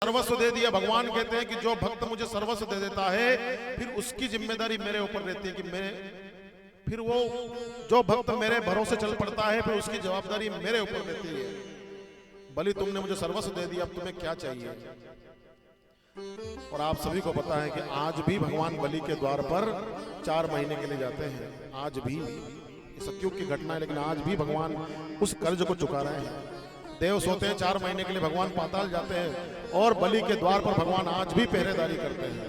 सर्वस्व दे दिया। भगवान कहते हैं कि जो भक्त मुझे सर्वस्व दे देता है फिर उसकी जिम्मेदारी मेरे ऊपर रहती है कि फिर वो जो भक्त मेरे भरोसे चल पड़ता है फिर उसकी जवाबदारी मेरे ऊपर रहती है। बलि तुमने मुझे सर्वस्व दे दिया, अब तुम्हें क्या चाहिए? और आप सभी को पता है कि आज भी भगवान बलि के द्वार पर 4 महीने के लिए जाते हैं। आज भी सत्युग की घटना है, लेकिन आज भी भगवान उस कर्ज को चुका रहे हैं। देव सोते हैं 4 महीने के लिए, भगवान पाताल जाते हैं और बलि के द्वार पर भगवान आज भी पहरेदारी करते हैं।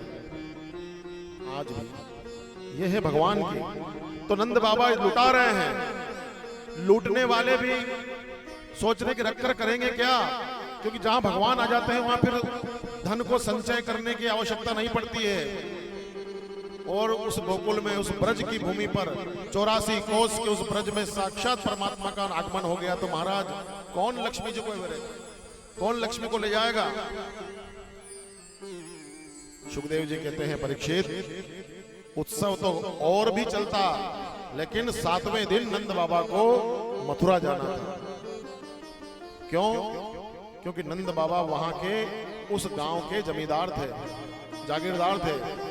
आज भी ये है भगवान की। तो नंद बाबा लुटा रहे हैं। लूटने वाले भी सोच रहे कि रखकर करेंगे क्या, क्योंकि जहां भगवान आ जाते हैं वहां फिर धन को संचय करने की आवश्यकता नहीं पड़ती है। और उस गोकुल में, उस ब्रज की भूमि पर 84 कोस के उस ब्रज में साक्षात परमात्मा का आगमन हो गया। तो महाराज कौन लक्ष्मी जी को करेगा, कौन लक्ष्मी को ले जाएगा? सुखदेव जी कहते हैं परीक्षित, उत्सव तो और भी चलता, लेकिन 7वें दिन नंद बाबा को मथुरा जाना था। क्यों? क्योंकि नंद बाबा वहां के उस गांव के जमींदार थे, जागीरदार थे।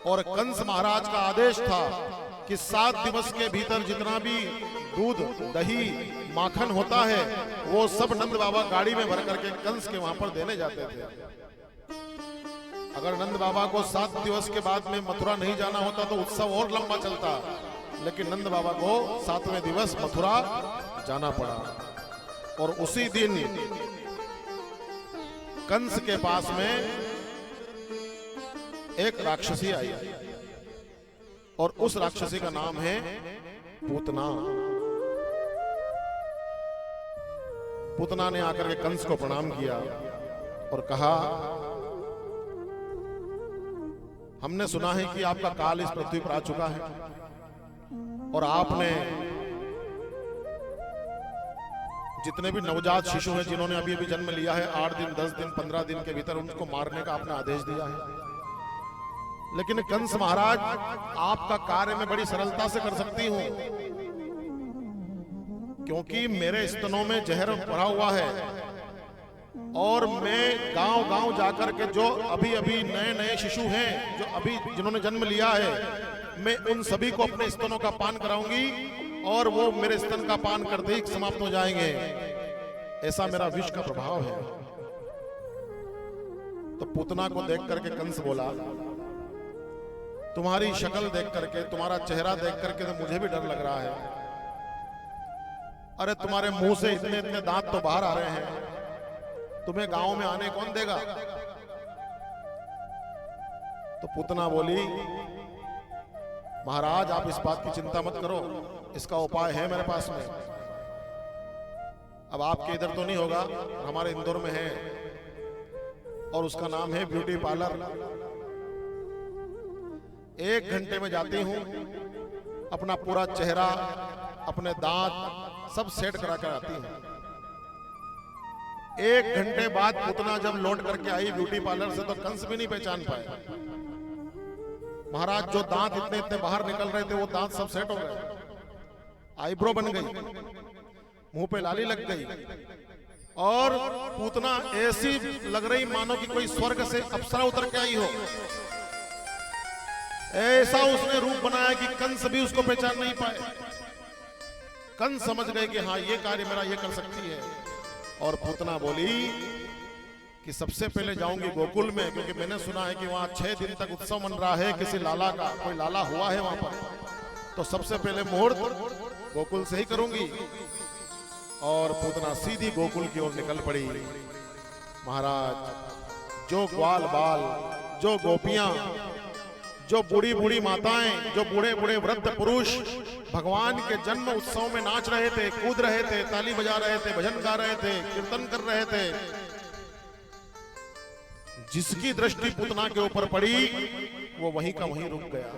और कंस महाराज का आदेश था कि 7 दिवस के भीतर जितना भी दूध, दही, माखन होता है वो सब नंद बाबा गाड़ी में भर करके कंस के वहां पर देने जाते थे। अगर नंद बाबा को 7 दिवस के बाद में मथुरा नहीं जाना होता तो उत्सव और लंबा चलता, लेकिन नंद बाबा को 7वें दिवस मथुरा जाना पड़ा। और उसी दिन कंस के पास में एक राक्षसी आई और उस राक्षसी का नाम है पूतना। पूतना ने आकर के कंस को प्रणाम किया और कहा, हमने सुना है कि आपका काल इस पृथ्वी पर आ चुका है और आपने जितने भी नवजात शिशु हैं जिन्होंने अभी अभी जन्म लिया है 8 दिन, 10 दिन, 15 दिन के भीतर उनको मारने का आपने आदेश दिया है। लेकिन कंस महाराज, आपका कार्य मैं बड़ी सरलता से कर सकती हूं, क्योंकि मेरे स्तनों में जहर भरा हुआ है और मैं गांव गांव जाकर के जो अभी अभी नए नए शिशु हैं, जो अभी जिन्होंने जन्म लिया है, मैं उन सभी को अपने स्तनों का पान कराऊंगी और वो मेरे स्तन का पान करते ही समाप्त हो जाएंगे। ऐसा मेरा विष का प्रभाव है। तो पूतना को देख करके कंस बोला, तुम्हारी शक्ल देख करके, तुम्हारा चेहरा देख करके तो मुझे भी डर लग रहा है। अरे तुम्हारे मुंह से इतने इतने दांत तो बाहर आ रहे हैं, तुम्हें गांव में आने कौन देगा? तो पूतना बोली, महाराज आप इस बात की चिंता मत करो, इसका उपाय है मेरे पास में। अब आपके इधर तो नहीं होगा, हमारे इंदौर में है और उसका नाम है ब्यूटी पार्लर। 1 घंटे में जाती हूं, अपना पूरा चेहरा, अपने दांत सब सेट करा कर आती हूं। 1 घंटे बाद पूतना जब लौट करके आई ब्यूटी पार्लर से तो कंस भी नहीं पहचान पाए। महाराज जो दांत इतने इतने बाहर निकल रहे थे वो दांत सब सेट हो गए, आईब्रो बन गई, मुंह पे लाली लग गई और पूतना ऐसी लग रही मानो कि कोई स्वर्ग से अप्सरा उतर के आई हो। ऐसा उसने रूप बनाया कि कंस भी उसको पहचान नहीं पाए। कंस समझ गए कि हाँ ये कार्य मेरा ये कर सकती है। और पूतना बोली कि सबसे पहले जाऊंगी गोकुल में, क्योंकि मैंने सुना है कि वहां 6 दिन तक उत्सव मन रहा है किसी लाला का, कोई लाला हुआ है वहां पर, तो सबसे पहले मुहूर्त गोकुल से ही करूंगी। और पूतना सीधी गोकुल की ओर निकल पड़ी। महाराज जो ग्वाल बाल, जो गोपियां, जो बूढ़ी बूढ़ी माताएं, जो बूढ़े बूढ़े वृद्ध पुरुष भगवान के जन्म उत्सव में नाच रहे थे, कूद रहे थे, ताली बजा रहे थे, भजन गा रहे थे, कीर्तन कर रहे थे, जिसकी दृष्टि पूतना के ऊपर पड़ी वो वहीं का वहीं रुक गया,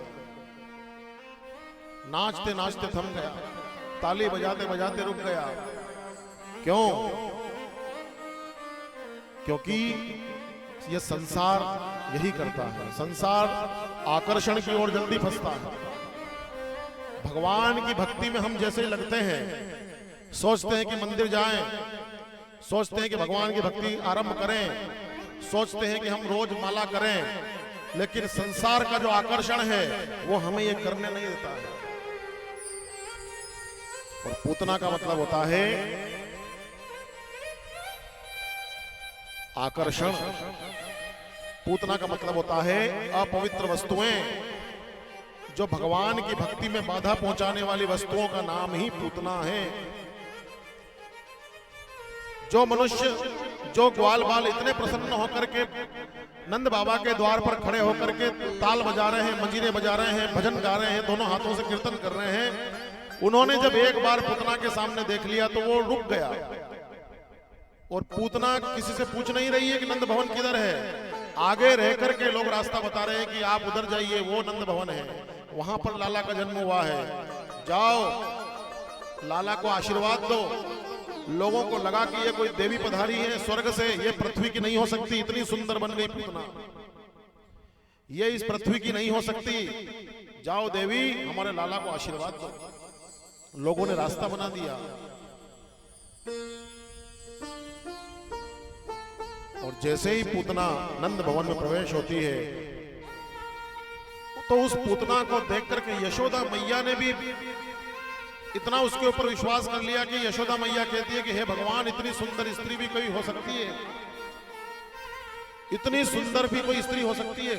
नाचते नाचते थम गया, ताली बजाते बजाते रुक गया। क्यों? क्योंकि ये संसार यही करता है। संसार आकर्षण की ओर जल्दी फंसता है। भगवान की भक्ति में हम जैसे लगते हैं, सोचते हैं कि मंदिर जाएं, सोचते हैं कि भगवान की भक्ति आरंभ करें, सोचते हैं कि हम रोज माला करें, लेकिन संसार का जो आकर्षण है वो हमें ये करने नहीं देता है। और पूतना का मतलब होता है आकर्षण। पूतना का मतलब होता है अपवित्र वस्तुएं। जो भगवान की भक्ति में बाधा पहुंचाने वाली वस्तुओं का नाम ही पूतना है। जो मनुष्य, जो ग्वाल बाल इतने प्रसन्न होकर के नंद बाबा के द्वार पर खड़े होकर के ताल बजा रहे हैं, मंजीरे बजा रहे हैं, भजन गा रहे हैं, दोनों हाथों से कीर्तन कर रहे हैं, उन्होंने जब एक बार पूतना के सामने देख लिया तो वो रुक गया। और पूतना किसी से पूछ नहीं रही है कि नंद भवन किधर है। आगे रह करके लोग रास्ता बता रहे हैं कि आप उधर जाइए, वो नंद भवन है, वहां पर लाला का जन्म हुआ है, जाओ लाला को आशीर्वाद दो। लोगों को लगा कि ये कोई देवी पधारी है स्वर्ग से, ये पृथ्वी की नहीं हो सकती, इतनी सुंदर बन गई पूतना, ये इस पृथ्वी की नहीं हो सकती, जाओ देवी हमारे लाला को आशीर्वाद दो। लोगों ने रास्ता बना दिया। और जैसे ही पूतना नंद भवन में प्रवेश होती है तो उस पूतना को देख करके यशोदा मैया ने भी इतना उसके ऊपर विश्वास कर लिया कि यशोदा मैया कहती है कि हे भगवान, इतनी सुंदर स्त्री भी कोई हो सकती है, इतनी सुंदर भी कोई स्त्री हो सकती है।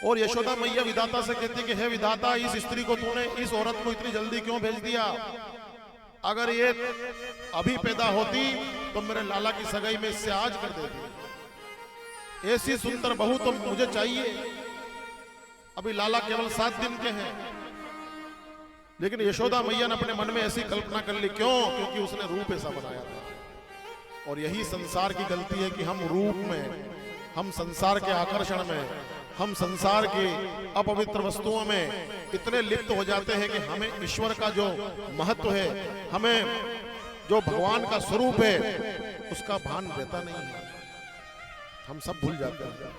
और यशोदा मैया विधाता से कहती है कि हे विधाता, इस स्त्री को तूने, इस औरत को इतनी जल्दी क्यों भेज दिया? अगर ये अभी पैदा होती तो मेरे लाला की सगाई में इससे आज कर देती। ऐसी सुंदर बहू तो मुझे चाहिए। अभी लाला केवल 7 दिन के हैं। लेकिन यशोदा मैया ने अपने मन में ऐसी कल्पना कर ली। क्यों? क्योंकि उसने रूप ऐसा बनाया था। और यही संसार की गलती है कि हम रूप में, हम संसार के आकर्षण में, हम संसार की अपवित्र वस्तुओं में इतने लिप्त हो जाते हैं कि हमें ईश्वर का जो महत्व है, हमें जो भगवान का स्वरूप है, उसका भान रहता नहीं है। हम सब भूल जाते हैं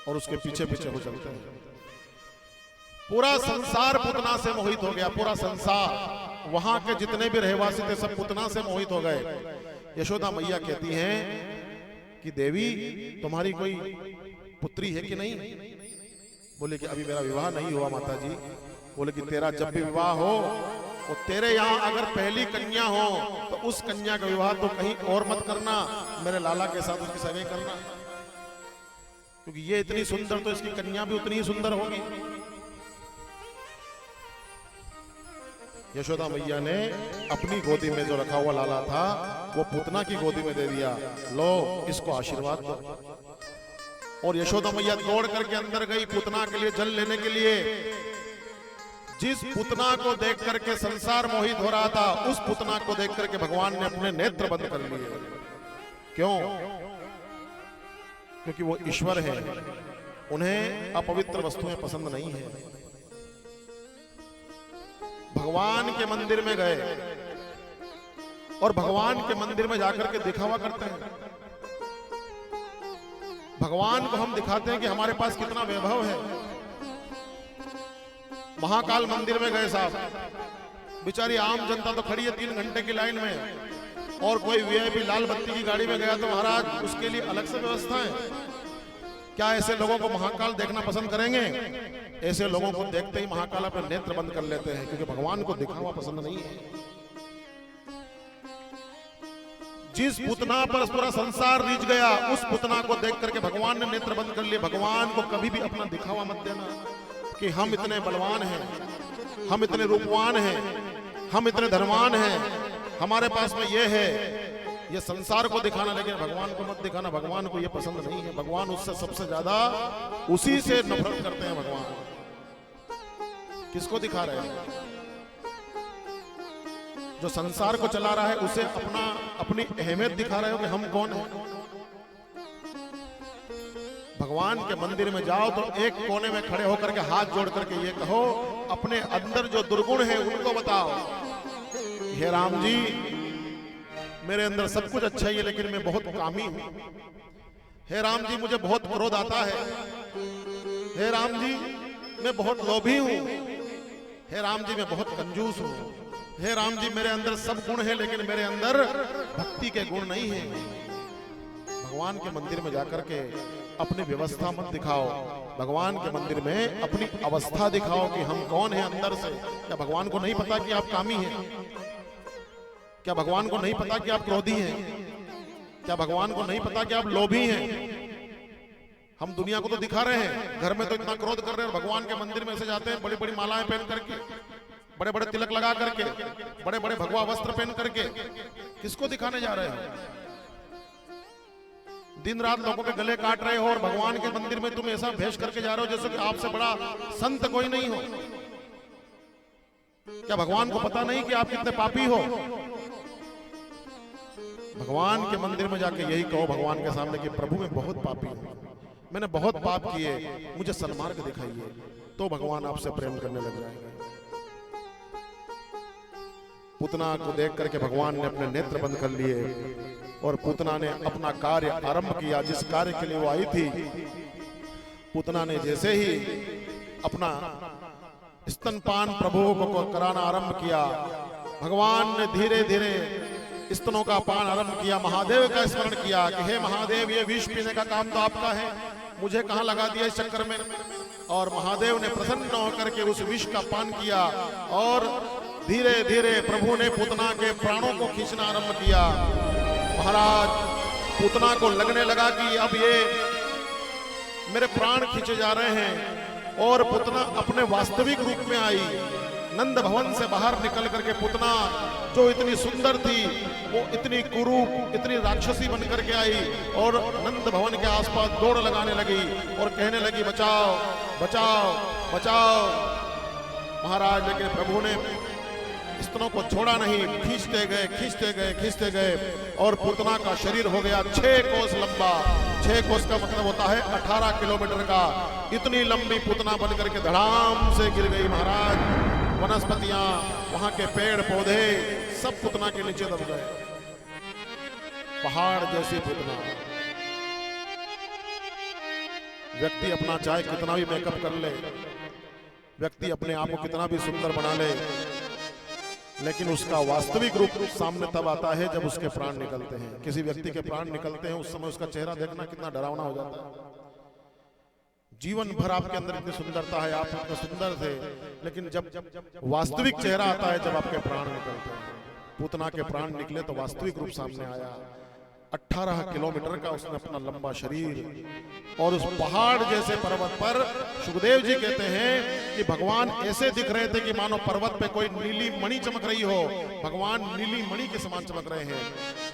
और उसके पीछे पीछे हो चलते हैं। पूरा संसार पूतना से मोहित हो गया। पूरा संसार, वहां के जितने भी रहवासी थे सब पूतना से मोहित हो गए। यशोदा मैया कहती हैं कि देवी, तुम्हारी कोई पुत्री है कि नहीं? बोले कि अभी मेरा विवाह नहीं हुआ माता जी। बोले कि तेरा जब भी विवाह हो और तेरे यहाँ अगर पहली कन्या हो तो उस कन्या का विवाह तो कहीं और मत करना, मेरे लाला के साथ उसकी सगाई करना, क्योंकि ये इतनी सुंदर तो इसकी कन्या भी उतनी ही सुंदर होगी। यशोदा मैया ने अपनी गोदी में जो रखा हुआ लाला था वो पूतना की गोदी में दे दिया। लो, इसको आशीर्वाद दो। और यशोदा मैया दौड़ करके अंदर गई पूतना के लिए जल लेने के लिए। जिस पूतना को देख करके संसार मोहित हो रहा था, उस पूतना को देख करके भगवान ने अपने नेत्र बंद कर लिए। क्यों? क्योंकि वो ईश्वर है, उन्हें अपवित्र वस्तुएं पसंद नहीं है। भगवान के मंदिर में गए और भगवान के मंदिर में जाकर के दिखावा करते हैं। भगवान को हम दिखाते हैं कि हमारे पास कितना वैभव है। महाकाल मंदिर में गए साहब, बेचारी आम जनता तो खड़ी है 3 घंटे की लाइन में, और कोई वीआईपी लाल बत्ती की गाड़ी में गया तो महाराज उसके लिए अलग से व्यवस्था है। क्या ऐसे लोगों को महाकाल देखना पसंद करेंगे? ऐसे लोगों को देखते ही महाकाल अपने नेत्र बंद कर लेते हैं, क्योंकि भगवान को दिखावा पसंद नहीं है। जिस पुतना पर पूरा संसार रीझ गया, उस पुतना को देख करके भगवान ने नेत्र बंद कर लिए। भगवान को कभी भी अपना दिखावा मत देना कि हम इतने बलवान हैं, हम इतने रूपवान हैं, हम इतने धनवान हैं, हमारे पास में ये है। ये संसार को दिखाना, लेकिन भगवान को मत दिखाना। भगवान को ये पसंद नहीं है। भगवान उससे सबसे ज्यादा उसी से नफरत करते हैं। भगवान किसको दिखा रहे हैं? जो संसार को चला रहा है उसे अपनी अहमियत दिखा रहे हो कि हम कौन हैं। भगवान के मंदिर में जाओ तो एक कोने में खड़े होकर के हाथ जोड़ करके ये कहो, अपने अंदर जो दुर्गुण है उनको बताओ। हे राम जी, मेरे अंदर सब कुछ अच्छा ही है, लेकिन मैं बहुत कामी हूं। हे राम जी, मुझे बहुत क्रोध आता है। हे राम जी, मैं बहुत लोभी हूं। हे राम जी, मैं बहुत कंजूस हूं। हे राम जी मेरे अंदर सब गुण है लेकिन मेरे अंदर भक्ति के गुण नहीं है। भगवान के मंदिर में जाकर के अपनी व्यवस्था मत दिखाओ, भगवान के मंदिर में अपनी अवस्था दिखाओ कि हम कौन हैं अंदर से। क्या भगवान को नहीं पता कि आप कामी हैं? क्या भगवान को नहीं पता कि आप क्रोधी हैं? क्या भगवान को नहीं पता कि आप लोभी हैं? हम दुनिया को तो दिखा रहे हैं, घर में तो इतना क्रोध कर रहे हैं, भगवान के मंदिर में से जाते हैं बड़ी बड़ी मालाएं पहन करके, बड़े बड़े तिलक लगा करके, बड़े बड़े भगवा वस्त्र पहन करके। किसको दिखाने जा रहे हो? दिन रात लोगों के गले काट रहे हो और भगवान के मंदिर में तुम ऐसा भेष करके जा रहे हो जैसे कि आपसे बड़ा संत कोई नहीं हो। क्या भगवान को पता नहीं कि आप कितने पापी हो? भगवान के मंदिर में जाके यही कहो भगवान के सामने कि प्रभु मैं बहुत पापी हूं, मैंने बहुत पाप किए, मुझे सन्मार्ग दिखाइए, तो भगवान आपसे प्रेम करने लग जाएंगे। पूतना को देख करके भगवान ने अपने नेत्र बंद कर लिए और पूतना ने अपना कार्य आरंभ किया। जिस कार्य के लिए वो आई थी, पूतना ने जैसे ही अपना स्तनपान प्रभु को कराना आरंभ किया, भगवान ने धीरे धीरे स्तनों का पान आरंभ किया, महादेव का स्मरण किया कि हे महादेव ये विष पीने का काम तो आपका है, मुझे कहां लगा दिया इस चक्कर में। और महादेव ने प्रसन्न होकर के उस विष का पान किया और धीरे धीरे प्रभु ने पूतना के प्राणों को खींचना आरंभ किया। महाराज पूतना को लगने लगा कि अब ये मेरे प्राण खींचे जा रहे हैं और पूतना अपने वास्तविक रूप में आई। नंद भवन से बाहर निकल करके पूतना जो इतनी सुंदर थी वो इतनी कुरूप, इतनी राक्षसी बनकर के आई और नंद भवन के आसपास दौड़ लगाने लगी और कहने लगी बचाओ बचाओ बचाओ। महाराज लेकिन प्रभु ने स्तनों को छोड़ा नहीं, खींचते गए खींचते गए खींचते गए और पूतना का शरीर हो गया 6 कोस लंबा। 6 कोस का मतलब होता है 18 किलोमीटर का। इतनी लंबी पूतना बनकर के धड़ाम से गिर गई। महाराज वनस्पतियां, वहां के पेड़ पौधे सब पूतना के नीचे दब गए। पहाड़ जैसी पूतना। व्यक्ति अपना चाहे कितना भी मेकअप कर ले, व्यक्ति अपने आप को कितना भी सुंदर बना ले, लेकिन उसका वास्तविक रूप सामने तब आता है जब उसके प्राण निकलते हैं। किसी व्यक्ति के प्राण निकलते हैं उस समय उसका चेहरा देखना कितना डरावना हो जाता है। जीवन भर आपके अंदर इतनी सुंदरता है, आप इतने सुंदर थे, लेकिन जब वास्तविक चेहरा आता है जब आपके प्राण निकलते हैं। पूतना के प्राण निकले तो वास्तविक रूप सामने आया। 18 किलोमीटर का उसने अपना लंबा शरीर और उस पहाड़ जैसे पर्वत पर सुखदेव जी कहते हैं कि भगवान ऐसे दिख रहे थे कि मानो पर्वत पे कोई नीली मणि चमक रही हो। भगवान नीली मणि के समान चमक रहे हैं।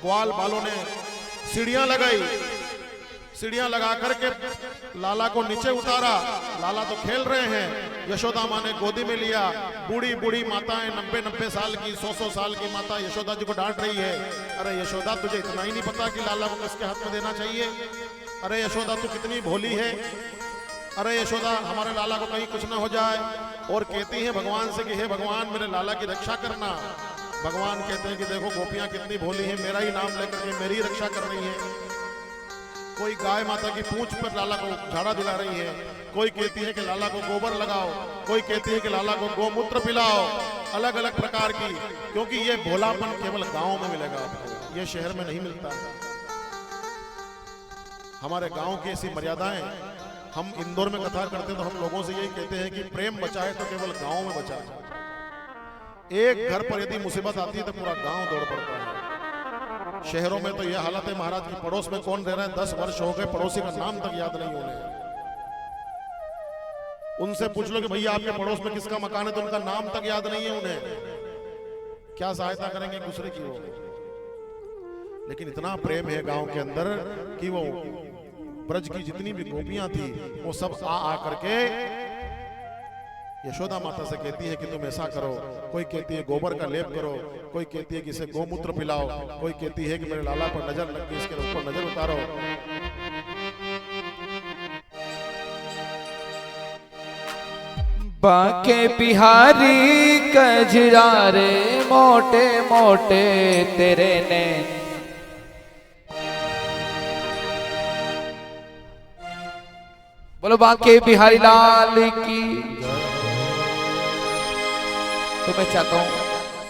ग्वाल बालों ने सीढ़ियां लगाई, सीढ़ियां लगा करके लाला को नीचे उतारा। लाला तो खेल रहे हैं, यशोदा माँ ने गोदी में लिया। बूढ़ी बूढ़ी माताएं 90-90 साल की, 100-100 साल की माता यशोदा जी को डांट रही है, अरे यशोदा तुझे इतना ही नहीं पता कि लाला को किसके हाथ में देना चाहिए? अरे यशोदा तू कितनी भोली है, अरे यशोदा हमारे लाला को कहीं कुछ ना हो जाए। और कहती है भगवान से कि हे भगवान मेरे लाला की रक्षा करना। भगवान कहते हैं कि देखो गोपियां कितनी भोली है, मेरा ही नाम लेकर के मेरी रक्षा कर रही है। कोई गाय माता की पूंछ पर लाला को झाड़ा दिला रही है, कोई कहती है कि लाला को गोबर लगाओ, कोई कहती है कि लाला को गोमूत्र पिलाओ। अलग अलग प्रकार की, क्योंकि ये भोलापन केवल गांव में मिलेगा आपको, ये शहर में नहीं मिलता है। हमारे गांव की ऐसी मर्यादाएं। हम इंदौर में कथा करते तो हम लोगों से यही कहते हैं कि प्रेम बचाए तो केवल गांव में बचाए। एक घर पर यदि मुसीबत आती है तो पूरा गांव दौड़ पड़ता है। शहरों में तो यह हालत है महाराज की पड़ोस में कौन रह रहा है, 10 वर्ष हो गए पड़ोसी का नाम तक याद नहीं उन्हें। उनसे पूछ लो कि भैया आपके पड़ोस में किसका मकान है, तो उनका नाम तक याद नहीं है उन्हें। क्या सहायता करेंगे एक दूसरे की वो। लेकिन इतना प्रेम है गांव के अंदर कि वो ब्रज की जितनी भी गोपियां थी वो सब आ करके यशोदा माता से कहती है कि तुम ऐसा करो। कोई कहती है गोबर का लेप करो, कोई कहती है कि इसे गोमूत्र पिलाओ, कोई कहती है कि मेरे लाला पर नजर लग गई, इसके ऊपर नजर उतारो। बांके बिहारी कजरारे मोटे मोटे तेरे ने, बोलो बांके बिहारी लाल की। तो मैं चाहता हूं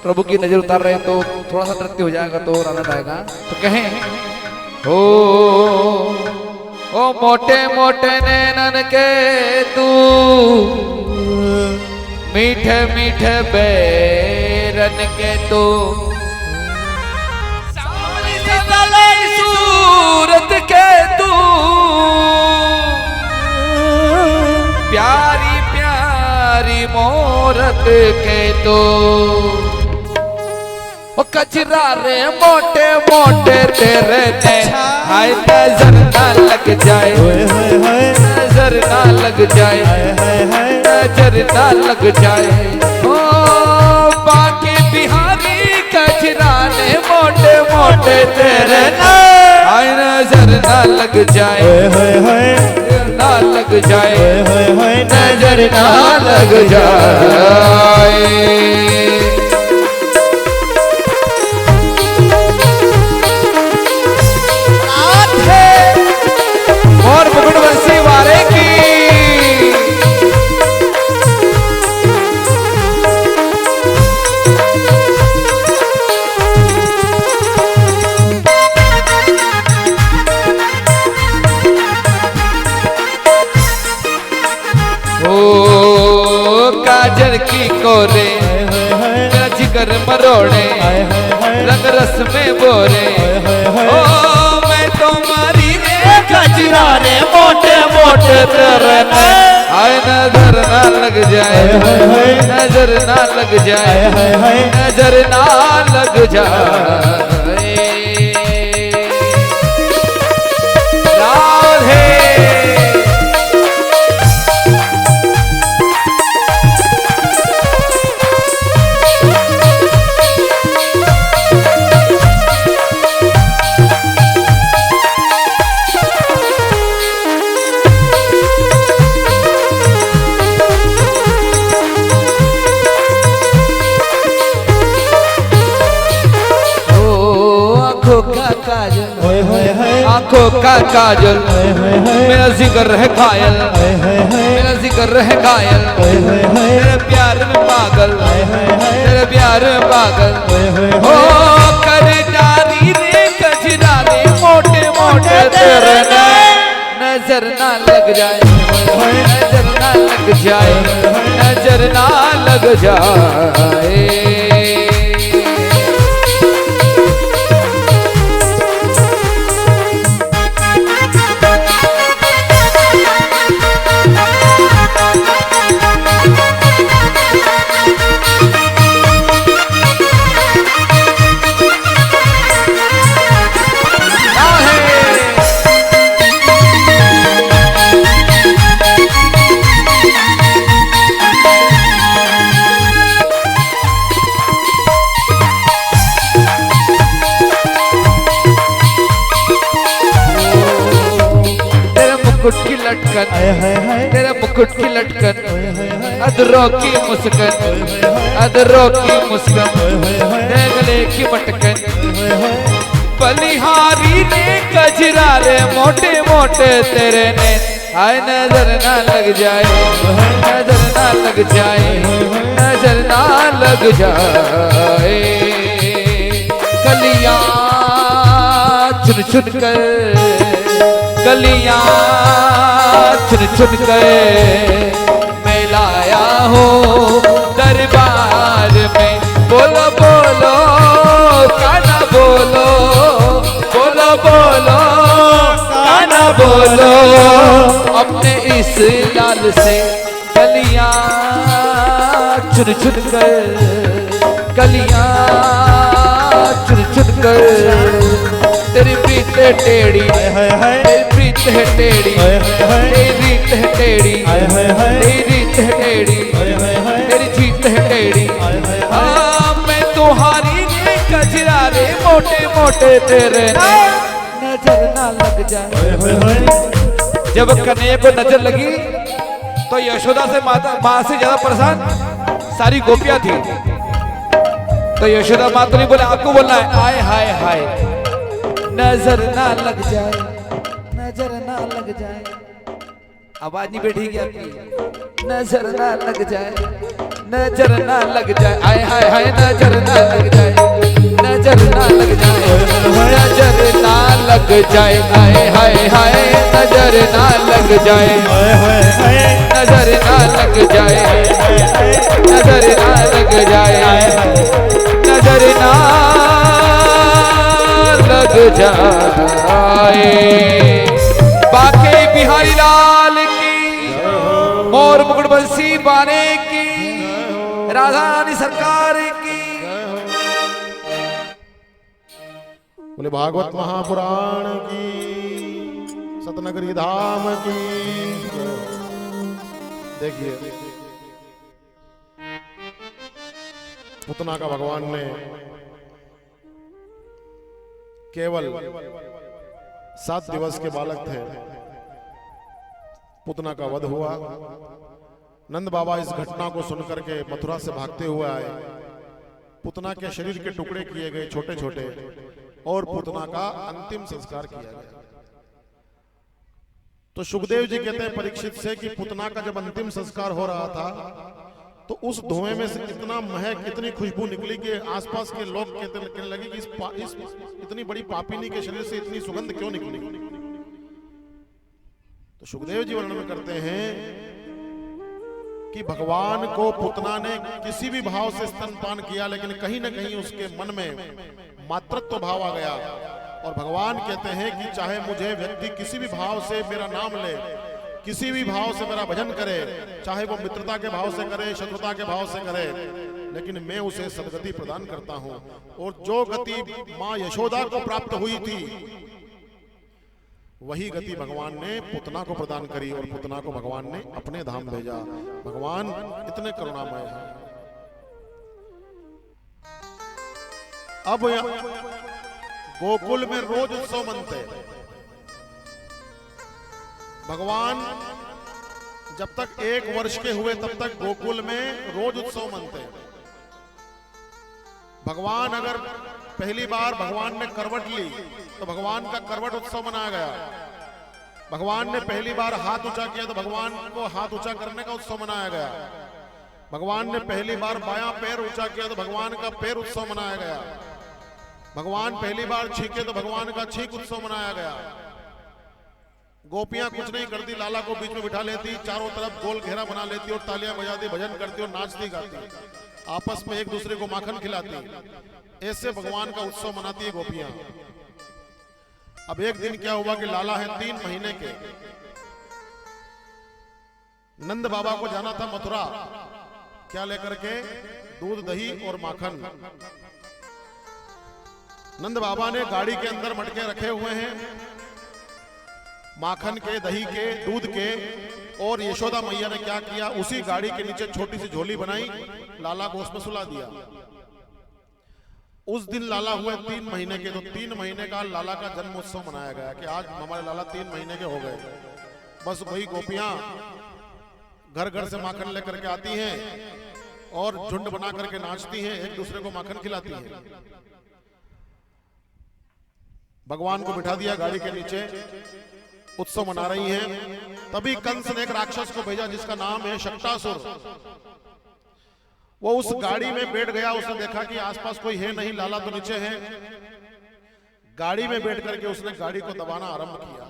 प्रभु की नजर उतार रहे हैं तो थोड़ा सा नृत्य हो जाएगा तो और आनंद आएगा। तो कहें ओ मोटे मोटे नैनन के तू मीठे मीठे बैरन के तू सावरी सदलाई सूरत के तू प्यारी प्यारी मोरत के तो ओ कचरा रे मोटे मोटे तेरे ने हाय नजर ना लग जाए, नजर ना लग जाए, नजर ना लग जाए। ओ बाकी बिहारी कचरा ने मोटे मोटे तेरे ने हाय नजर ना लग जाए, ना लग जाए, नजर ना लग जाए। और मुकुट बंसी वाले की ओ काजल की कोरे जिगर मरोड़े रंग रस में बोरे। ओ मैं तुम्हारी कचरा रे मोटे मोटे तेरे ने आय नजर ना लग जाए, नजर ना लग जाए, नजर ना लग जाए। राधे आंखों का काजल मेरा जिगर है घायल, मेरा जिगर है घायल, तेरे प्यार में पागल, तेरे प्यार में पागल। ओ कर डारी रे कचरा रे मोटे मोटे तेरे ने नजर ना लग जाए, नजर ना लग जाए, नजर ना लग जाए। मुकुट की लटकन, तेरा मुकुट की लटकन, अधरों की मुस्कान, अधरों की मुस्कान, गले की मटकन, बलिहारी ने कजरा रे मोटे मोटे तेरे ने आय नजर ना लग जाए, नजर ना लग जाए, नजर ना लग जाए। कलियां चुन चुन कर, कलियां चुन चुन कर मैं लाया हूँ दरबार में। बोलो बोलो काना बोलो, बोलो बोलो काना बोलो, अपने इस लाल से कलियां चुन चुन कर, कलियां चुन चुन कर। तेरी प्रीत है टेढ़ी, तेरी प्रीत है टेढ़ी, तेरी रीत है टेढ़ी, तेरी रीत है टेढ़ी, तेरी जीत है टेढ़ी। मैं तुम्हारी कजरा रे मोटे मोटे तेरे नजर ना लग जाए। जब कन्हैया को नजर लगी तो यशोदा से माँ से ज्यादा परेशान सारी गोपियां थी। तो यशोदा माँ तो नहीं बोले, आपको बोलना है आय हाय हाय नजर ना लग जाए, नजर ना लग जाए। आवाज नहीं बैठी क्या? नजर ना लग जाए। नजर ना लग जाए, आय हाय हाय नजर ना लग जाए, नजर ना लग जाए, नजर ना लग जाए, आय हाय हाय नजर ना लग जाए, नजर ना लग जाए, नजर ना लग जाए, नजर ना लग जाए। बाके बिहारी लाल की, मोर मुकुट बंसी बाने की, राधा रानी सरकार की। बोले भागवत महापुराण की, सतनगरी धाम की। देखिए पुतना का भगवान ने केवल 7 दिवस के बालक थे, पुतना का वध हुआ। नंद बाबा इस घटना को सुनकर के मथुरा से भागते हुए आए। पुतना के शरीर के टुकड़े किए गए छोटे छोटे और पुतना का अंतिम संस्कार किया गया। तो सुखदेव जी कहते हैं परीक्षित से कि पुतना का जब अंतिम संस्कार हो रहा था तो उस धुएं में से इतना महक, इतनी खुशबू निकली कि आसपास के लोग कहने लगे कि इस इतनी बड़ी पापिनी के शरीर से इतनी सुगंध क्यों निकली। तो सुखदेव जी वर्णन करते हैं कि भगवान को पुतना ने किसी भी भाव से स्तनपान किया, लेकिन कहीं ना कहीं उसके मन में मातृत्व भाव आ गया। और भगवान कहते हैं कि चाहे मुझे व्यक्ति किसी भी भाव से मेरा नाम ले, किसी भी भाव से मेरा भजन करे, चाहे वो मित्रता के भाव से करे, शत्रुता के भाव से करे, लेकिन मैं उसे सदगति प्रदान करता हूं। और जो गति मां यशोदा को प्राप्त हुई थी वही गति भगवान ने पुतना को प्रदान करी और पुतना को भगवान ने अपने धाम भेजा। भगवान इतने करुणामय हैं। अब गोकुल में रोज उत्सव मनते। भगवान जब तक 1 वर्ष के हुए तब तक गोकुल में रोज उत्सव मनते। भगवान अगर पहली बार भगवान ने करवट ली तो भगवान का करवट उत्सव मनाया गया। भगवान ने पहली बार हाथ ऊंचा किया तो भगवान को हाथ ऊंचा करने का उत्सव मनाया गया। भगवान ने पहली बार बायां पैर ऊंचा किया तो भगवान का पैर उत्सव मनाया गया। भगवान पहली बार छींके तो भगवान का छींक उत्सव मनाया गया। गोपियां कुछ नहीं करती, लाला को बीच में बिठा लेती, चारों तरफ गोल घेरा बना लेती और तालियां बजाती, भजन करती और नाचती गाती, आपस में एक दूसरे को माखन खिलाती। ऐसे भगवान का उत्सव मनाती है गोपियां। अब एक दिन क्या हुआ कि लाला है 3 महीने के, नंद बाबा को जाना था मथुरा, क्या लेकर के? दूध, दही और माखन। नंद बाबा ने गाड़ी के अंदर मटके रखे हुए हैं माखन के, दही के, दूध के। और यशोदा मैया ने क्या किया, उसी गाड़ी के नीचे छोटी सी झोली बनाई, लाला को उसमें सुला दिया। उस दिन लाला हुए 3 महीने के, तो 3 महीने का लाला का जन्म उत्सव मनाया गया कि आज हमारे लाला 3 महीने के हो गए। बस वही गोपियां घर घर से माखन लेकर के आती हैं और झुंड बना करके नाचती हैं, एक दूसरे को माखन खिलाती हैं। भगवान को बिठा दिया गाड़ी के नीचे, उत्सव मना रही हैं। तभी कंस ने एक राक्षस को भेजा जिसका नाम है शक्टासुर। वो उस गाड़ी में बैठ गया। उसने देखा कि आसपास कोई है नहीं, लाला तो नीचे है। गाड़ी में बैठ करके उसने गाड़ी को दबाना आरंभ किया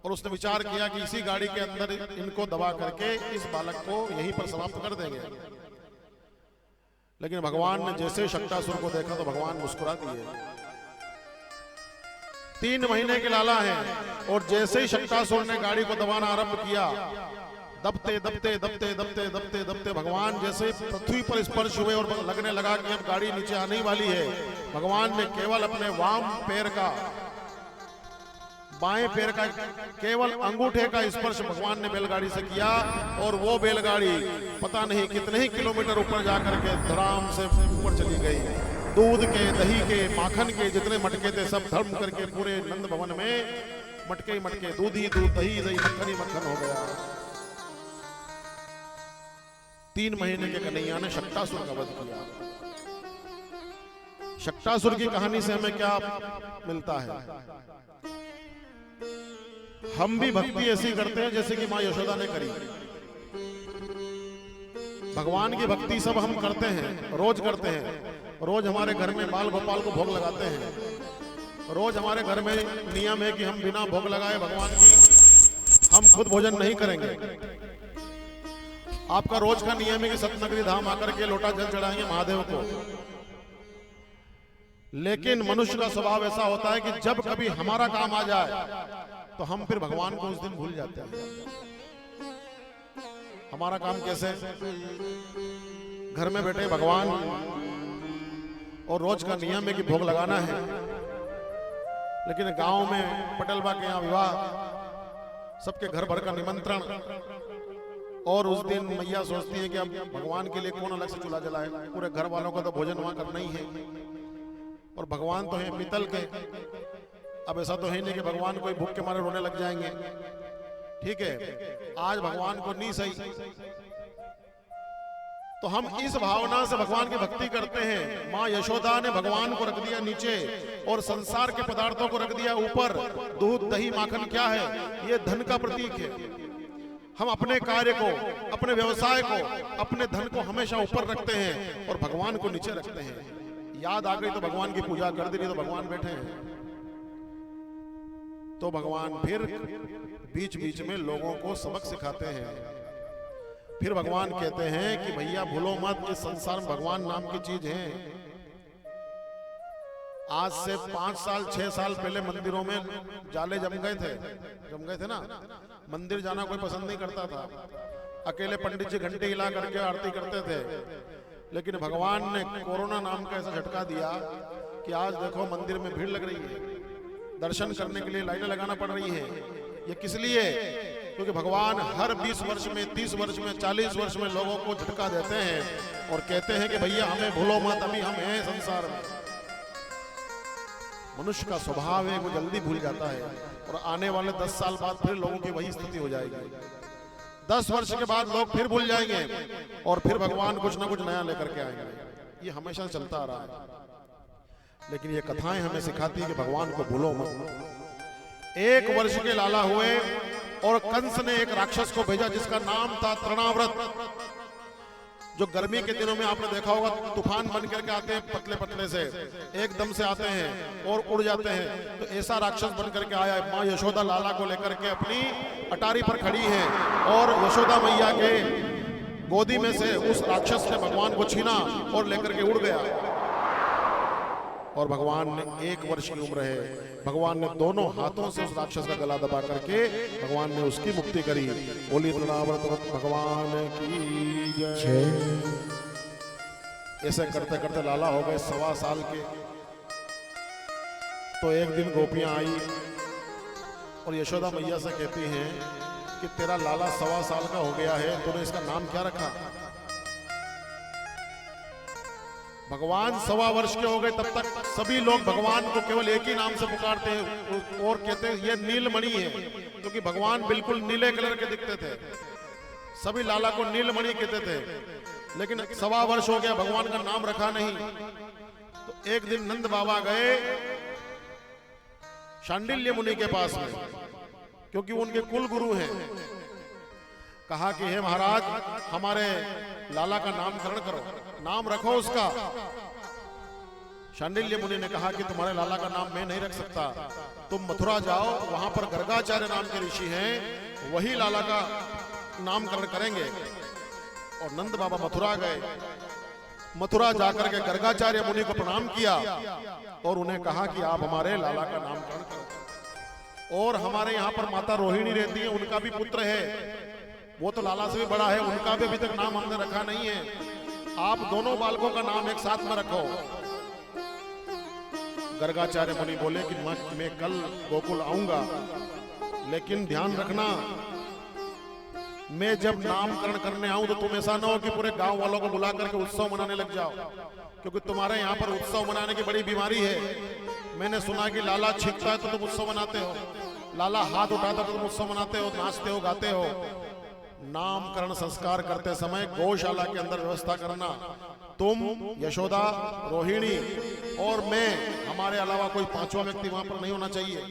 और उसने विचार किया कि इसी गाड़ी के अंदर इनको दबा करके इस बालक को यहीं पर समाप्त कर देंगे। लेकिन भगवान ने जैसे शक्टासुर को देखा तो भगवान मुस्कुरा दिए। 3 महीने के लाला हैं और जैसे ही शक्टासुर ने गाड़ी को दबाना आरंभ किया, दबते दबते दबते दबते दबते दबते भगवान जैसे पृथ्वी पर स्पर्श हुए और लगने लगा कि अब गाड़ी नीचे आने वाली है। भगवान ने केवल अपने वाम पैर का, बाएं पैर का केवल अंगूठे का स्पर्श भगवान ने बैलगाड़ी से किया और वो बैलगाड़ी पता नहीं कितने ही किलोमीटर ऊपर जाकर के धड़ाम से ऊपर चली गई। दूध के, दही के, माखन के जितने मटके थे सब धर्म करके पूरे नंद भवन में मटके ही मटके, दूध ही दूध, दही दही, मक्खन ही मक्खन हो गया। 3 महीने के कन्हैया ने शक्टासुर का वध किया। शक्टासुर की कहानी से हमें क्या मिलता है? हम भी भक्ति ऐसी करते हैं जैसे कि मां यशोदा ने करी। भगवान की भक्ति सब हम करते हैं, रोज करते हैं। रोज हमारे घर में बाल गोपाल को भोग लगाते हैं। रोज हमारे घर में नियम है कि हम बिना भोग लगाए भगवान की हम खुद भोजन नहीं करेंगे। आपका रोज का नियम है कि सतनगरी धाम आकर के लोटा जल चढ़ाएंगे महादेव को। लेकिन मनुष्य का स्वभाव ऐसा होता है कि जब कभी हमारा काम आ जाए तो हम फिर भगवान को उस दिन भूल जाते हैं। हमारा काम कैसे? घर में बैठे भगवान और रोज का नियम है कि भोग लगाना है, लेकिन गांव में पटेलबा के यहाँ विवाह, सबके घर भर का निमंत्रण, और उस दिन मैया सोचती है कि अब भगवान के लिए कौन अलग से चूल्हा जलाए, पूरे घर वालों का तो भोजन वहां करना ही है। और भगवान तो है पीतल के, अब ऐसा तो है नहीं कि भगवान कोई भूख के मारे रोने लग जाएंगे। ठीक है, आज भगवान को नहीं सही तो हम इस भावना से भगवान की भक्ति करते हैं। माँ यशोदा ने भगवान को रख दिया नीचे और संसार के पदार्थों को रख दिया ऊपर। दूध दही माखन क्या है? ये धन का प्रतीक है। हम अपने कार्य को, अपने व्यवसाय को, अपने धन को हमेशा ऊपर रखते हैं और भगवान को नीचे रखते हैं। याद आ गई तो भगवान की पूजा कर दी, नहीं तो भगवान बैठे हैं। तो भगवान फिर बीच बीच में लोगों को सबक सिखाते हैं। फिर भगवान कहते हैं कि भैया भूलो मत, इस संसार में भगवान नाम की चीज है। आज से 5 साल 6 साल पहले मंदिरों में जाले जम गए थे ना। मंदिर जाना कोई पसंद नहीं करता था। अकेले पंडित जी घंटे हिला करके आरती करते थे। लेकिन भगवान ने कोरोना नाम का ऐसा झटका दिया कि आज देखो मंदिर में भीड़ लग रही है, दर्शन करने के लिए लाइनें लगाना पड़ रही है। ये किस लिए? क्योंकि भगवान हर 20 वर्ष में, 30 वर्ष में, 40 वर्ष में लोगों को झटका देते हैं और कहते हैं कि भैया हमें भूलो मत, अभी हम हैं संसार में। मनुष्य का स्वभाव है वो जल्दी भूल जाता है और आने वाले 10 साल बाद फिर लोगों की वही स्थिति हो जाएगी। 10 वर्ष के बाद लोग फिर भूल जाएंगे और फिर भगवान कुछ ना कुछ नया लेकर के आएंगे। ये हमेशा चलता आ रहा है। लेकिन ये कथाएं हमें सिखाती है कि भगवान को भूलो मत। 1 वर्ष के लाला हुए और कंस ने एक राक्षस को भेजा जिसका नाम था तृणाव्रत, जो गर्मी के दिनों में आपने देखा होगा तूफान बन करके आते हैं, पतले पतले से एकदम से आते हैं और उड़ जाते हैं। तो ऐसा राक्षस बन करके आया। माँ यशोदा लाला को लेकर के अपनी अटारी पर खड़ी है और यशोदा मैया के गोदी में से उस राक्षस ने भगवान को छीना और लेकर के उड़ गया। और भगवान ने 1 वर्ष की उम्र है, भगवान ने दोनों हाथों से उस राक्षस का गला दबा करके भगवान ने उसकी मुक्ति करी। बोली तृणाव्रत भगवान की जय। ऐसे करते करते लाला हो गए 1.25 साल के। तो एक दिन गोपियां आई और यशोदा मैया से कहती हैं कि तेरा लाला 1.25 साल का हो गया है, तूने इसका नाम क्या रखा? भगवान 1.25 वर्ष के हो गए, तब तक सभी लोग भगवान को केवल एक ही नाम से पुकारते हैं और कहते हैं ये नीलमणि है, क्योंकि भगवान बिल्कुल नीले कलर के दिखते थे। सभी लाला को नीलमणि कहते थे। लेकिन 1.25 वर्ष हो गया, भगवान का नाम रखा नहीं। तो एक दिन नंद बाबा गए शांडिल्य मुनि के पास में, क्योंकि वो उनके कुल गुरु हैं। कहा कि हे महाराज, हमारे लाला का नामकरण करो, नाम रखो उसका। शांडिल्य मुनि ने कहा कि तुम्हारे लाला का नाम मैं नहीं रख सकता, तुम मथुरा जाओ, वहां पर गर्गाचार्य नाम के ऋषि हैं, वही लाला का नामकरण करेंगे। और नंद बाबा मथुरा गए। मथुरा जाकर के गर्गाचार्य मुनि को प्रणाम किया और उन्हें कहा कि आप हमारे लाला का नामकरण करो। और हमारे यहाँ पर माता रोहिणी रहती है, उनका भी पुत्र है, वो तो लाला से भी बड़ा है, उनका भी अभी तक नाम हमने रखा नहीं है। आप दोनों बालकों का नाम एक साथ में रखो। गर्गाचार्य मुनि बोले कि मैं कल गोकुल आऊंगा, लेकिन ध्यान रखना मैं जब नामकरण करने आऊं तो तुम ऐसा ना हो कि पूरे गांव वालों को बुला करके उत्सव मनाने लग जाओ, क्योंकि तुम्हारे यहाँ पर उत्सव मनाने की बड़ी बीमारी है। मैंने सुना कि लाला छींकता है तो तुम उत्सव मनाते हो, लाला हाथ उठाता तो तुम उत्सव मनाते हो, नाचते हो, गाते हो। नामकरण संस्कार करते समय गौशाला के अंदर व्यवस्था करना। तुम, यशोदा, रोहिणी और मैं, हमारे अलावा कोई 5वां व्यक्ति वहां पर नहीं होना चाहिए।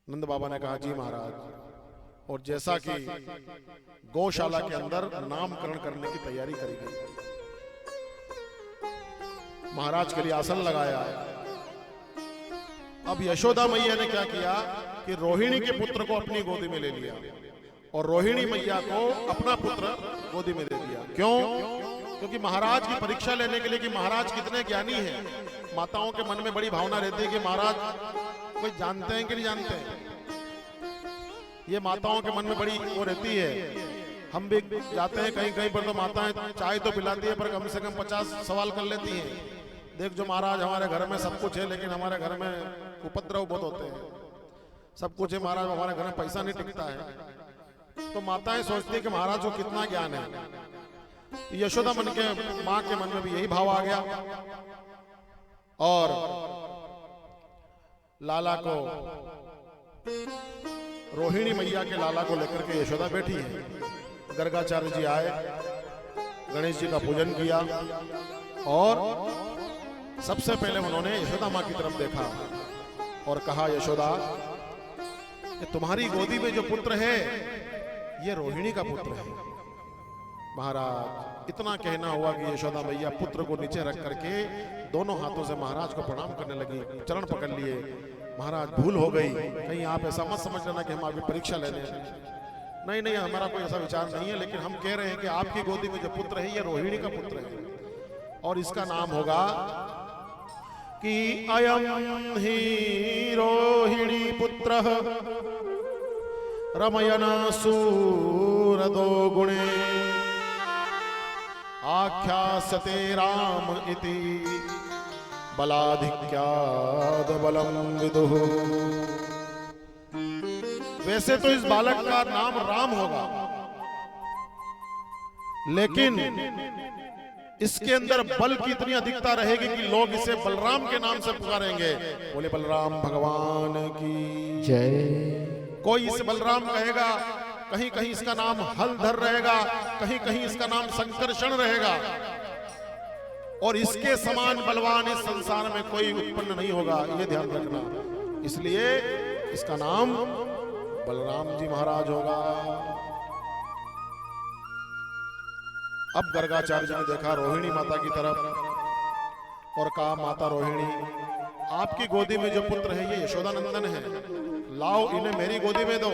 नंद बाबा ने कहा जी महाराज। और जैसा कि गौशाला के अंदर नामकरण करने की तैयारी करी गई, महाराज के लिए आसन लगाया। अब यशोदा मैया ने क्या किया कि रोहिणी के पुत्र को अपनी गोदी में ले लिया और रोहिणी मैया को अपना पुत्र गोदी में दे दिया। क्यों? क्योंकि महाराज की परीक्षा लेने के लिए कि महाराज कितने ज्ञानी हैं। माताओं के मन में बड़ी भावना रहती है कि महाराज कोई जानते हैं कि नहीं जानते हैं। ये माताओं के मन में बड़ी वो रहती है। हम भी जाते हैं कहीं कहीं पर तो माताएं चाय तो पिलाती है पर कम से कम 50 सवाल कर लेती हैं। देख जो महाराज हमारे घर में सब कुछ है लेकिन हमारे घर में उपद्रव बहुत होते हैं। सब कुछ है महाराज, हमारे घर में पैसा नहीं टिकता है। तो माताएं सोचती है कि महाराज को कितना ज्ञान है। यशोदा मन के माँ के मन में भी यही भाव आ गया और लाला को, रोहिणी मैया के लाला को लेकर के यशोदा बैठी है। गर्गाचार्य जी आए, गणेश जी का पूजन किया और सबसे पहले उन्होंने यशोदा माँ की तरफ देखा और कहा, यशोदा ये तुम्हारी गोदी में जो पुत्र है ये रोहिणी का पुत्र है। महाराज इतना कहना हुआ कि यशोदा मैया पुत्र को नीचे रख करके दोनों हाथों से महाराज को प्रणाम करने लगी, चरण पकड़ लिए। महाराज भूल हो गई, कहीं आप ऐसा मत समझ लेना कि हम आपकी परीक्षा लेने हैं। नहीं नहीं, हमारा कोई ऐसा विचार नहीं है, लेकिन हम कह रहे हैं कि आपकी गोदी में जो पुत्र है ये रोहिणी का पुत्र है और इसका नाम होगा कि अयम ही रोहिणी पुत्र रमयन सूरदो गुणे आख्यासते राम इति बलाधिक्याद बलम विदुः। वैसे तो इस बालक का नाम राम होगा, लेकिन इसके अंदर बल की इतनी अधिकता रहेगी कि लोग इसे बलराम के नाम से पुकारेंगे। बोले बलराम भगवान की जय। कोई इसे बलराम कहेगा, कहीं कहीं इसका नाम हलधर रहेगा, कहीं कहीं इसका नाम संकर्षण रहेगा और इसके समान बलवान इस संसार में कोई उत्पन्न नहीं होगा, ये ध्यान रखना। इसलिए इसका नाम बलराम जी महाराज होगा। अब गर्गाचार्य जी ने देखा रोहिणी माता की तरफ और कहा, माता रोहिणी आपकी गोदी में जो पुत्र है ये यशोदानंदन है, लाओ इन्हें मेरी गोदी में दो।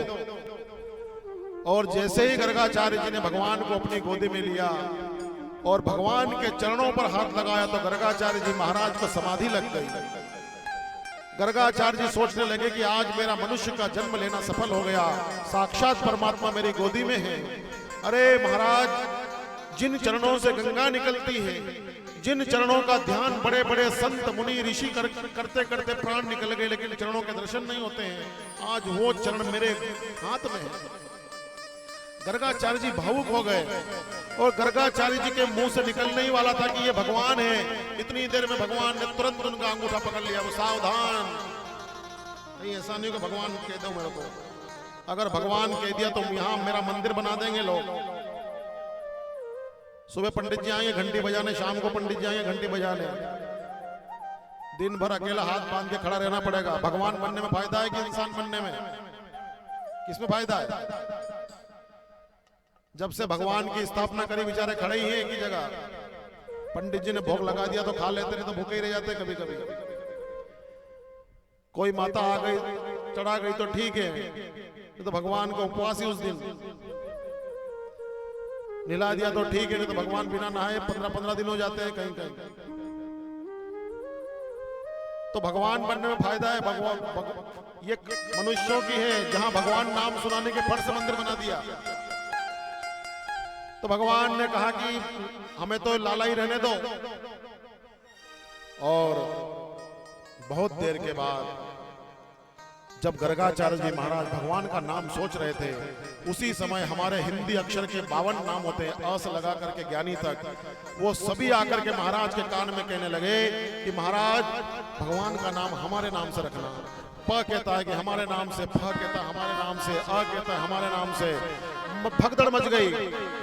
और जैसे ही गर्गाचार्य जी ने भगवान को अपनी गोदी में लिया और भगवान के चरणों पर हाथ लगाया तो गर्गाचार्य जी महाराज को समाधि लग गई। गर्गाचार्य जी सोचने लगे कि आज मेरा मनुष्य का जन्म लेना सफल हो गया, साक्षात परमात्मा मेरी गोदी में है। अरे महाराज, जिन चरणों से गंगा निकलती है, जिन चरणों का ध्यान बड़े बड़े संत मुनि ऋषि करते करते प्राण निकल गए लेकिन चरणों के दर्शन नहीं होते हैं, आज वो चरण मेरे हाथ में है। गर्गाचार्य जी भावुक हो गए और गर्गाचार्य जी के मुंह से निकलने ही वाला था कि ये भगवान है। इतनी देर में भगवान ने तुरंत उनका अंगूठा पकड़ लिया। वो सावधान, नहीं ऐसा नहीं कि भगवान कह दो मेरे को। अगर भगवान कह दिया तो यहां मेरा मंदिर बना देंगे लोग। सुबह पंडित जी आएंगे घंटी बजाने, शाम को पंडित जी आएंगे घंटी बजाने। दिन भर अकेला हाथ बांध के खड़ा रहना पड़ेगा। भगवान बनने में फायदा है कि इंसान बनने में? किसमें फायदा है? जब से भगवान की स्थापना करी बेचारे खड़े ही हैं एक ही जगह। पंडित जी ने भोग लगा दिया तो खा लेते, नहीं तो भूखे ही रह जाते कभी कभी। कोई माता आ गई चढ़ा गई तो ठीक है, नहीं तो भगवान को उपवास ही उस दिन। निला दिया तो ठीक है, नहीं तो भगवान बिना नहाए 15-15 दिन हो जाते हैं कहीं कहीं। तो भगवान बनने में फायदा है। भगवान ये मनुष्यों की है, जहां भगवान नाम सुनाने के फट से मंदिर बना दिया। तो भगवान ने कहा कि हमें तो लाला ही रहने दो। और बहुत देर के बाद जब गर्गाचार्य जी महाराज भगवान का नाम सोच रहे थे, उसी समय हमारे हिंदी अक्षर के 52 नाम होते हैं, अ से लगा करके ज्ञानी तक, वो सभी आकर के महाराज के कान में कहने लगे कि महाराज भगवान का नाम हमारे नाम से रखना। प कहता है कि हमारे नाम से, फ कहता है हमारे नाम से, अ कहता है हमारे नाम से। भगदड़ मच गई।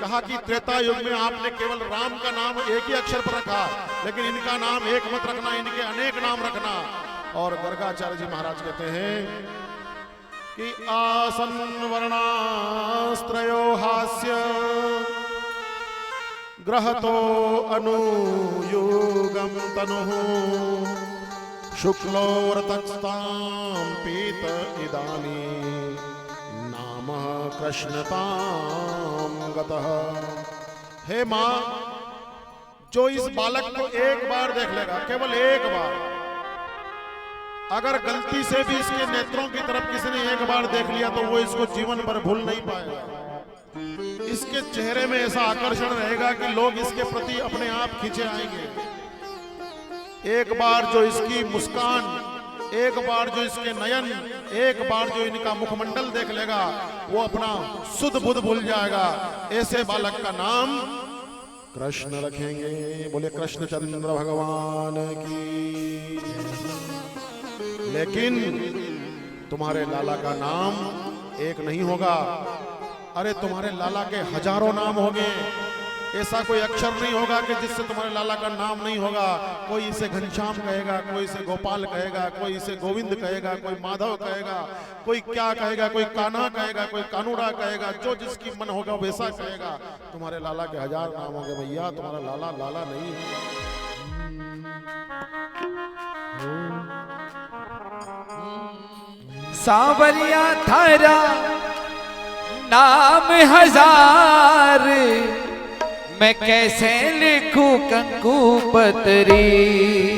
कहा कि त्रेता युग में आपने केवल राम का नाम एक ही अक्षर पर रखा, लेकिन इनका नाम एक मत रखना, इनके अनेक नाम रखना। और गर्गाचार्य जी महाराज कहते हैं कि आसन वर्णास्त्रयो हास्य ग्रहतो अनुयुगम तनुः शुक्लो रतस्तां पीत इदानी नाम कृष्णतां गतः। हे माँ, जो इस बालक को एक बार देख लेगा, केवल एक बार, अगर गलती से भी इसके नेत्रों की तरफ किसी ने एक बार देख लिया तो वो इसको जीवन भर भूल नहीं पाएगा। इसके चेहरे में ऐसा आकर्षण रहेगा कि लोग इसके प्रति अपने आप खींचे आएंगे। एक बार जो इसकी मुस्कान, एक बार जो इसके नयन, एक बार जो इनका मुखमंडल देख लेगा, वो अपना सुध बुध भूल जाएगा। ऐसे बालक का नाम कृष्ण रखेंगे। बोले कृष्णचंद्र भगवान की। लेकिन तुम्हारे लाला का नाम एक नहीं होगा, अरे तुम्हारे लाला के हजारों नाम होंगे। ऐसा कोई अक्षर नहीं होगा कि जिससे तुम्हारे लाला का नाम नहीं होगा। कोई इसे घनश्याम कहेगा, कोई इसे गोपाल कहेगा, कोई इसे गोविंद कहेगा, कोई माधव कहेगा, कोई क्या कहेगा, कोई कान्हा कहेगा, कोई कानूड़ा कहेगा, जो जिसकी मन होगा वैसा कहेगा। तुम्हारे लाला के हजार नाम होंगे भैया, तुम्हारा लाला लाला नहीं है। सांवरिया थारा नाम हजार, मैं कैसे लिखूं कंकु पतरी।